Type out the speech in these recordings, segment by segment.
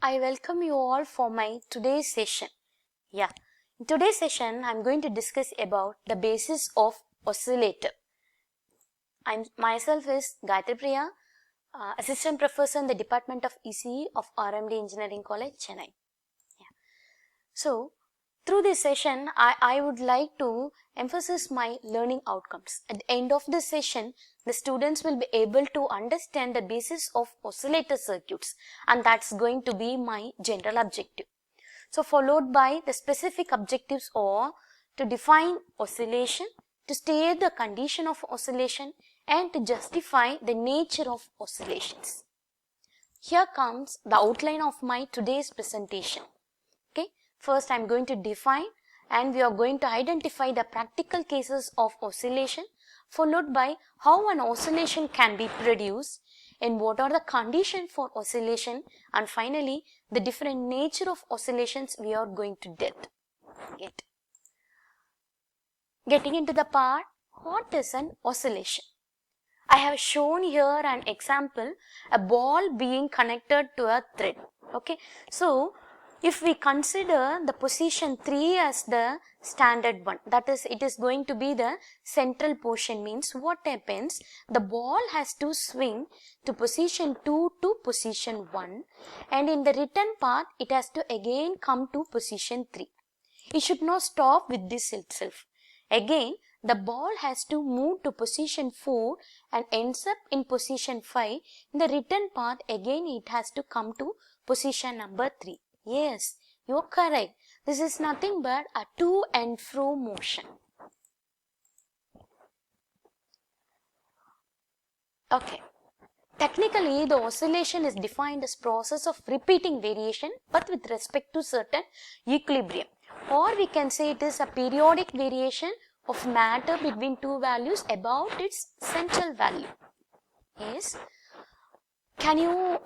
I welcome you all for my today's session. In today's session, I'm going to discuss about the basis of oscillator. Myself is Gayatri Priya, Assistant Professor in the Department of ECE of RMD Engineering College, Chennai. So, through this session, I would like to emphasize my learning outcomes. At the end of this session, the students will be able to understand the basis of oscillator circuits, and that's going to be my general objective. So, followed by the specific objectives are to define oscillation, to state the condition of oscillation, and to justify the nature of oscillations. Here comes the outline of my today's presentation. Okay. First, I am going to define and we are going to identify the practical cases of oscillation, followed by how an oscillation can be produced and what are the conditions for oscillation, and finally the different nature of oscillations we are going to get. Getting into the part, what is an oscillation? I have shown here an example, a ball being connected to a thread. Okay, so if we consider the position 3 as the standard one, that is, it is going to be the central portion, means what happens, the ball has to swing to position 2 to position 1, and in the return path it has to again come to position 3. It should not stop with this itself. Again, the ball has to move to position 4 and ends up in position 5. In the return path, again it has to come to position number 3. Yes, you are correct. This is nothing but a to and fro motion. Okay. Technically, the oscillation is defined as process of repeating variation but with respect to certain equilibrium. Or we can say it is a periodic variation of matter between two values about its central value. Yes. Can you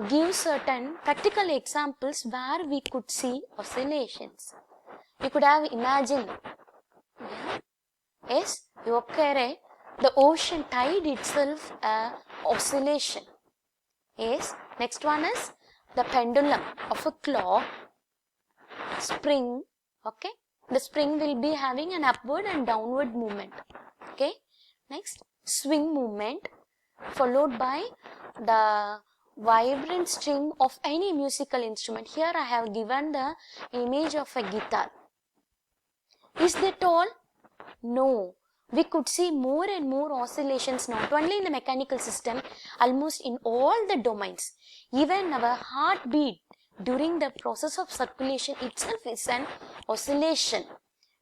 give certain practical examples where we could see oscillations? You could have imagined. Yeah. Yes, you are correct. The ocean tide itself oscillation. Yes. Next one is the pendulum of a clock. Spring. Okay. The spring will be having an upward and downward movement. Okay. Next, swing movement, followed by the vibrant string of any musical instrument. Here I have given the image of a guitar. Is that all? No. We could see more and more oscillations not only in the mechanical system, almost in all the domains. Even our heartbeat during the process of circulation itself is an oscillation.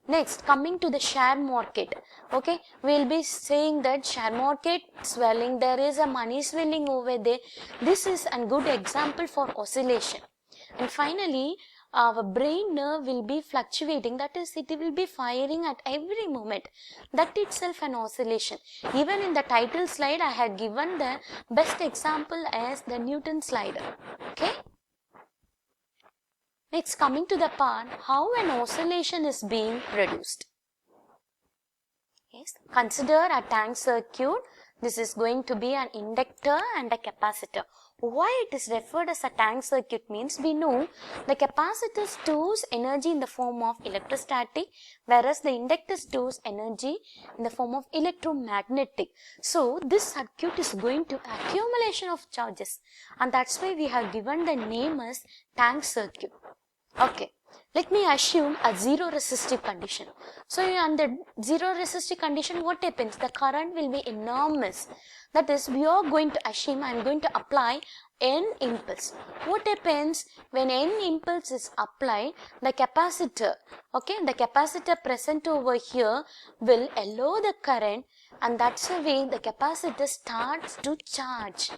Next, coming to the share market. Okay, we will be saying that share market swelling, there is a money swelling over there. This is a good example for oscillation. And finally, our brain nerve will be fluctuating, that is, it will be firing at every moment. That itself an oscillation. Even in the title slide, I have given the best example as the Newton slider. Okay. Next, coming to the part, how an oscillation is being produced. Yes. Consider a tank circuit. This is going to be an inductor and a capacitor. Why it is referred as a tank circuit means we know the capacitor stores energy in the form of electrostatic, whereas the inductor stores energy in the form of electromagnetic. So this circuit is going to accumulation of charges, and that's why we have given the name as tank circuit. Okay, let me assume a zero resistive condition. So under zero resistive condition, what happens? The current will be enormous. That is, we are going to assume I am going to apply N impulse. What happens when N impulse is applied? The capacitor, okay, the capacitor present over here will allow the current, and that's the way the capacitor starts to charge.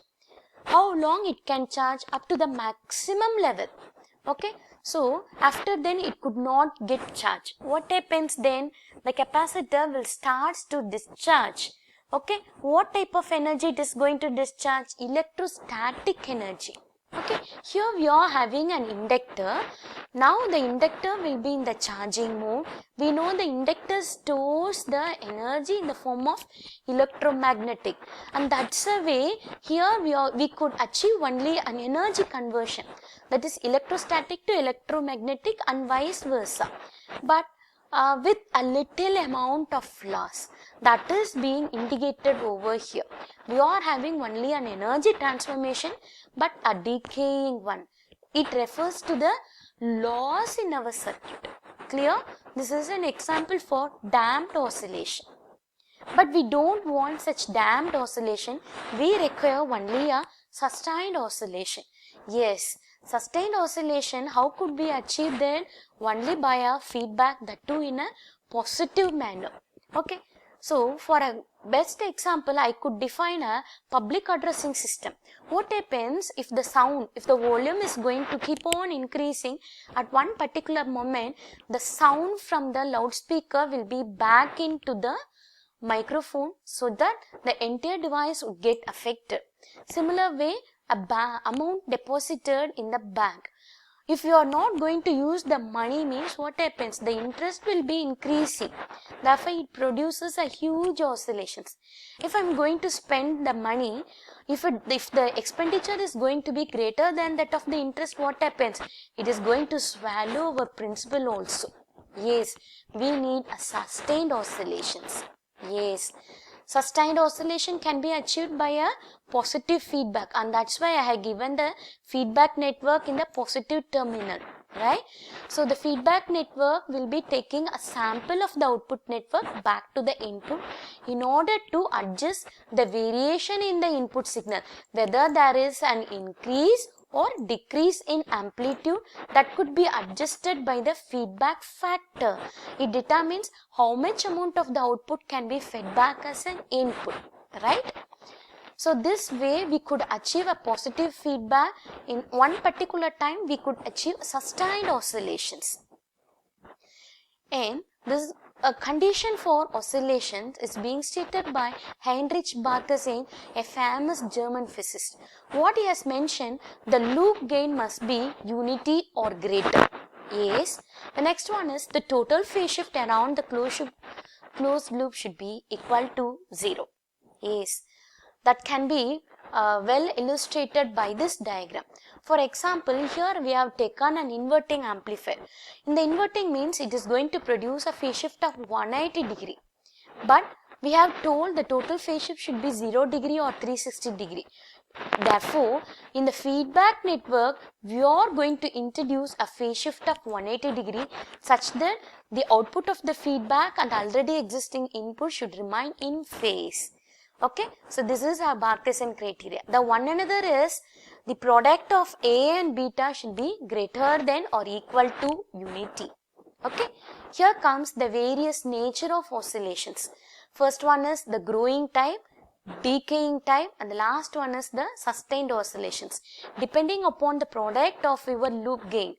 How long it can charge? Up to the maximum level. Okay, so after then it could not get charged. What happens then? The capacitor will start to discharge. Okay, what type of energy it is going to discharge? Electrostatic energy. Okay, here we are having an inductor. Now the inductor will be in the charging mode. We know the inductor stores the energy in the form of electromagnetic, and that's the way here we could achieve only an energy conversion, that is electrostatic to electromagnetic and vice versa, but with a little amount of loss that is being indicated over here. We are having only an energy transformation but a decaying one. It refers to the loss in our circuit. Clear? This is an example for damped oscillation. But we don't want such damped oscillation. We require only a sustained oscillation. Yes, sustained oscillation, how could we achieve that? Only by a feedback, that too in a positive manner. Okay. So, for a best example, I could define a public addressing system. What happens if the sound, if the volume is going to keep on increasing at one particular moment, the sound from the loudspeaker will be back into the microphone so that the entire device would get affected. Similar way, a amount deposited in the bank. If you are not going to use the money, means what happens? The interest will be increasing. Therefore, it produces a huge oscillations. If I am going to spend the money, if the expenditure is going to be greater than that of the interest, what happens? It is going to swallow our principal also. Yes, we need a sustained oscillations. Yes, sustained oscillation can be achieved by a positive feedback, and that's why I have given the feedback network in the positive terminal, right? So the feedback network will be taking a sample of the output network back to the input in order to adjust the variation in the input signal, whether there is an increase or decrease in amplitude that could be adjusted by the feedback factor. It determines how much amount of the output can be fed back as an input, right? So this way we could achieve a positive feedback. In one particular time we could achieve sustained oscillations. And this a condition for oscillations is being stated by Heinrich Barkhausen, a famous German physicist. What he has mentioned, the loop gain must be unity or greater. Yes. The next one is the total phase shift around the closed loop should be equal to 0. Yes. That can be well illustrated by this diagram. For example, here we have taken an inverting amplifier. In the inverting means it is going to produce a phase shift of 180 degree. But we have told the total phase shift should be 0 degree or 360 degree. Therefore, in the feedback network, we are going to introduce a phase shift of 180 degree such that the output of the feedback and already existing input should remain in phase. Okay, so this is our Barkhausen criteria. The one another is the product of A and beta should be greater than or equal to unity. Okay, here comes the various nature of oscillations. First one is the growing type, decaying type, and the last one is the sustained oscillations. Depending upon the product of your loop gain.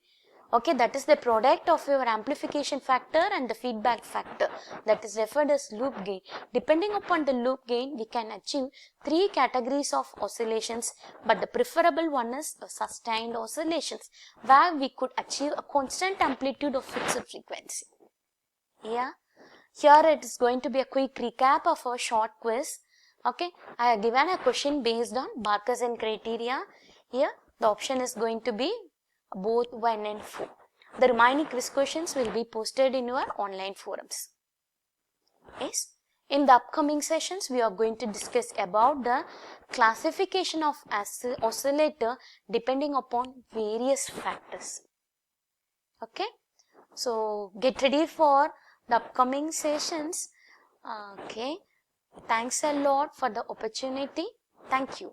Okay, that is the product of your amplification factor and the feedback factor, that is referred as loop gain. Depending upon the loop gain, we can achieve 3 categories of oscillations, but the preferable one is sustained oscillations, where we could achieve a constant amplitude of fixed frequency. Yeah, here it is going to be a quick recap of a short quiz. Okay, I have given a question based on Barkhausen criteria. Here the option is going to be both 1 and 4. The remaining quiz questions will be posted in your online forums. Yes. In the upcoming sessions, we are going to discuss about the classification of oscillator depending upon various factors. Okay. So get ready for the upcoming sessions. Okay. Thanks a lot for the opportunity. Thank you.